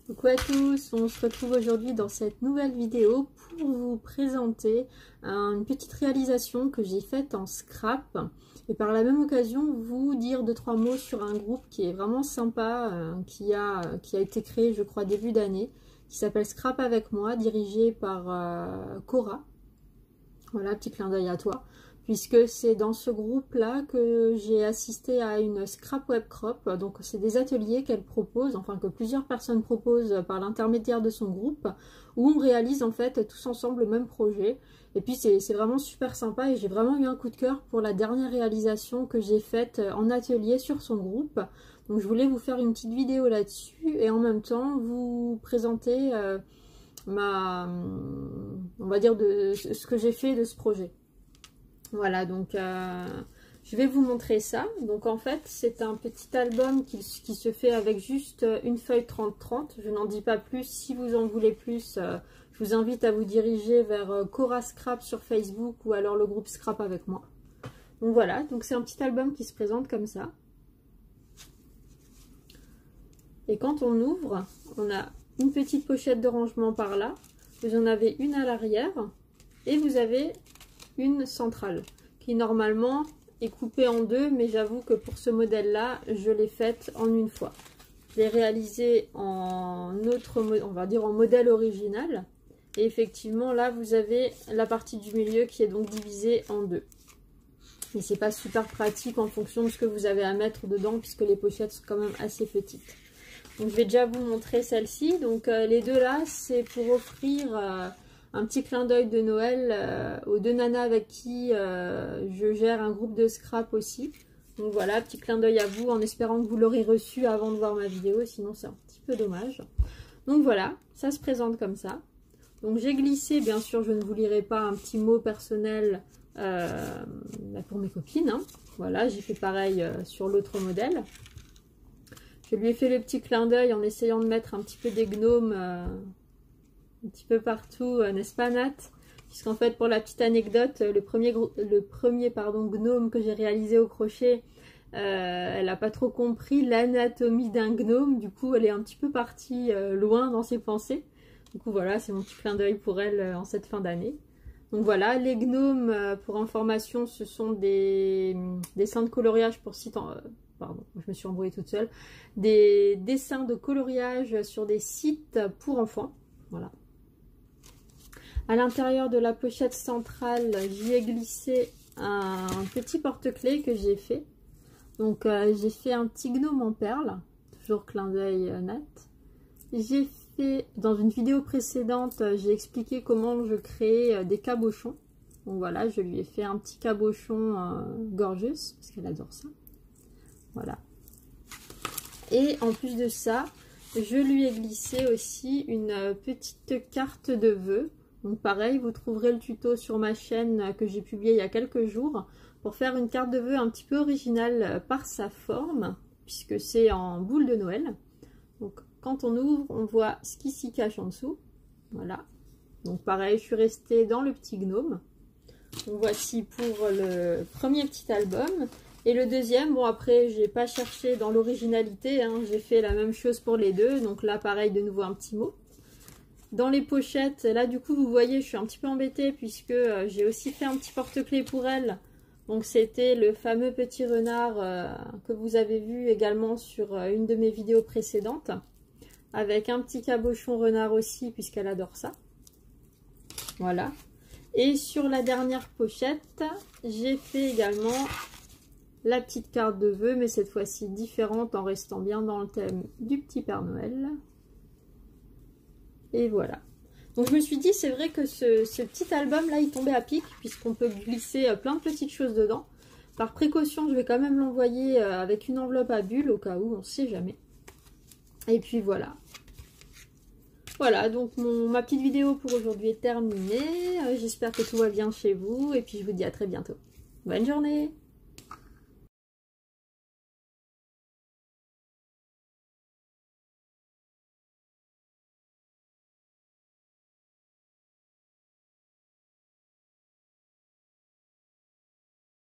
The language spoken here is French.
Coucou à tous, on se retrouve aujourd'hui dans cette nouvelle vidéo pour vous présenter une petite réalisation que j'ai faite en scrap et par la même occasion vous dire 2-3 mots sur un groupe qui est vraiment sympa, qui a été créé je crois début d'année, qui s'appelle Scrap avec moi, dirigé par Cora. Voilà, petit clin d'œil à toi, puisque c'est dans ce groupe-là que j'ai assisté à une scrap web crop. Donc c'est des ateliers qu'elle propose, enfin que plusieurs personnes proposent par l'intermédiaire de son groupe, où on réalise en fait tous ensemble le même projet. Et puis c'est vraiment super sympa et j'ai vraiment eu un coup de cœur pour la dernière réalisation que j'ai faite en atelier sur son groupe. Donc je voulais vous faire une petite vidéo là-dessus et en même temps vous présenter on va dire de ce que j'ai fait de ce projet. Voilà, donc je vais vous montrer ça. Donc en fait c'est un petit album qui se fait avec juste une feuille 30-30. Je n'en dis pas plus. Si vous en voulez plus, je vous invite à vous diriger vers Cora Scrap sur Facebook ou alors le groupe Scrap avec moi. Donc voilà, donc c'est un petit album qui se présente comme ça. Et quand on ouvre, on a une petite pochette de rangement par là, vous en avez une à l'arrière et vous avez une centrale qui normalement est coupée en deux, mais j'avoue que pour ce modèle là je l'ai faite en une fois. Je l'ai réalisé en on va dire en modèle original et effectivement là vous avez la partie du milieu qui est donc divisée en deux. Mais c'est pas super pratique en fonction de ce que vous avez à mettre dedans puisque les pochettes sont quand même assez petites. Donc je vais déjà vous montrer celle-ci. Donc les deux là, c'est pour offrir un petit clin d'œil de Noël aux deux nanas avec qui je gère un groupe de scrap aussi. Donc voilà, petit clin d'œil à vous en espérant que vous l'aurez reçu avant de voir ma vidéo, sinon c'est un petit peu dommage. Donc voilà, ça se présente comme ça. Donc j'ai glissé, bien sûr je ne vous lirai pas un petit mot personnel pour mes copines. Hein. Voilà, j'ai fait pareil sur l'autre modèle. Je lui ai fait le petit clin d'œil en essayant de mettre un petit peu des gnomes un petit peu partout, n'est-ce pas Nat? Puisqu'en fait, pour la petite anecdote, le premier gnome que j'ai réalisé au crochet, elle n'a pas trop compris l'anatomie d'un gnome. Du coup, elle est un petit peu partie loin dans ses pensées. Du coup, voilà, c'est mon petit clin d'œil pour elle en cette fin d'année. Donc voilà, les gnomes, pour information, ce sont des dessins de coloriage pour sites pardon, je me suis embrouillée toute seule, des dessins de coloriage sur des sites pour enfants, voilà. À l'intérieur de la pochette centrale, j'y ai glissé un petit porte-clés que j'ai fait. Donc j'ai fait un petit gnome en perles, toujours clin d'œil net. J'ai fait, dans une vidéo précédente, j'ai expliqué comment je créais des cabochons. Donc voilà, je lui ai fait un petit cabochon gorgeous, parce qu'elle adore ça. Voilà. Et en plus de ça, je lui ai glissé aussi une petite carte de vœux. Donc pareil, vous trouverez le tuto sur ma chaîne que j'ai publié il y a quelques jours pour faire une carte de vœux un petit peu originale par sa forme, puisque c'est en boule de Noël. Donc quand on ouvre, on voit ce qui s'y cache en dessous. Voilà. Donc pareil, je suis restée dans le petit gnome. Donc voici pour le premier petit album. Et le deuxième, bon après j'ai pas cherché dans l'originalité, hein, j'ai fait la même chose pour les deux, donc là pareil de nouveau un petit mot. Dans les pochettes, là du coup vous voyez je suis un petit peu embêtée puisque j'ai aussi fait un petit porte-clés pour elle. Donc c'était le fameux petit renard que vous avez vu également sur une de mes vidéos précédentes. Avec un petit cabochon renard aussi puisqu'elle adore ça. Voilà. Et sur la dernière pochette, j'ai fait également la petite carte de vœux, mais cette fois-ci différente en restant bien dans le thème du petit Père Noël. Et voilà. Donc je me suis dit, c'est vrai que ce petit album là, il tombait à pic, puisqu'on peut glisser plein de petites choses dedans. Par précaution, je vais quand même l'envoyer avec une enveloppe à bulles, au cas où, on ne sait jamais. Et puis voilà. Voilà, donc ma petite vidéo pour aujourd'hui est terminée. J'espère que tout va bien chez vous, et puis je vous dis à très bientôt. Bonne journée!